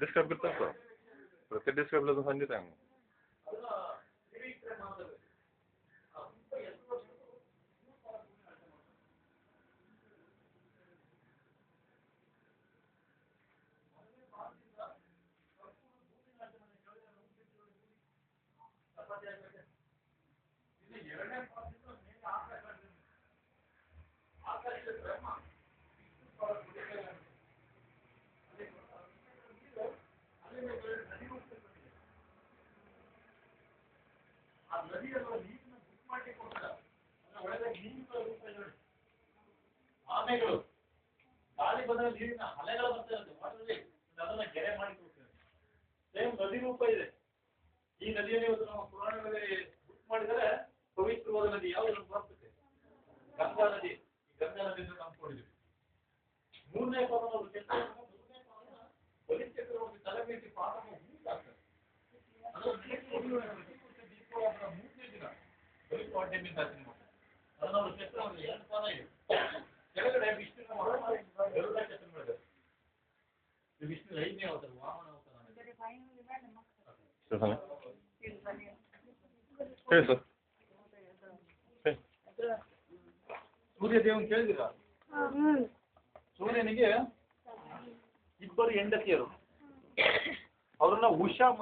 Describe करता है प्रत्येक describe ला तो समझता है ಆಮೆಗಳು ಗಾಳಿ ಬಂದ ನೀರಿನ ಅಲೆಗಳು ಬರ್ತಿರುತ್ತೆ ವಾಟರಲ್ಲಿ ಅದನ್ನ ಗೆರೆ ಮಾಡಿ ಕೊಡ್ತೇವೆ ಸೇಮ್ ನದಿ ರೂಪ ಇದೆ ಈ ನದಿಯನ್ನು ಇವತ್ತು ನಮ್ಮ ಪುರಾಣಗಳಲ್ಲಿ ಬುಕ್ ಮಾಡಿದರೆ ಪವಿತ್ರವಾದ ನದಿ ಯಾವುದು ಬರ್ತದೆ ಗಂಗಾ ನದಿ ಈ ಗಂಗಾ ನದಿಯಿಂದ ನಂಬ್ಕೊಂಡಿದ್ದೀವಿ ಮೂರನೇ ಪಾದವನ್ನು ಬಲಿಚಕ್ರವರ್ತಿ ತಲೆ ಮೇಲೆ ಪಾದವನ್ನು ಹೂಟಾಗ್ತದೆ ಅದರ ಮೂರನೇ ದಿನ ಬಲಿಪಾಡ್ಯಮಿ ಅಂತ ಅದನ್ನ ಅವರು ಚಕ್ರವನ್ನು 2 ಪಾದ ಇದೆ ಕೆಳಗಡೆ ವಿಷ್ಣುವಿನ ಗರುಡ ಚಕ್ರಗಳಿದೆ ವಿಷ್ಣು 5ನೇ ಅವತಾರ ವಾಮನ ಅವತಾರ ಹೇಳಿ ಸರ್ ಸೂರ್ಯ ದೇವನ್ ಕೇಳಿದಿರ ಸೂರ್ಯನಿಗೆ 2 ಹೆಂಡತಿಯರು ಅವ್ರನ್ನ ಉಷಾ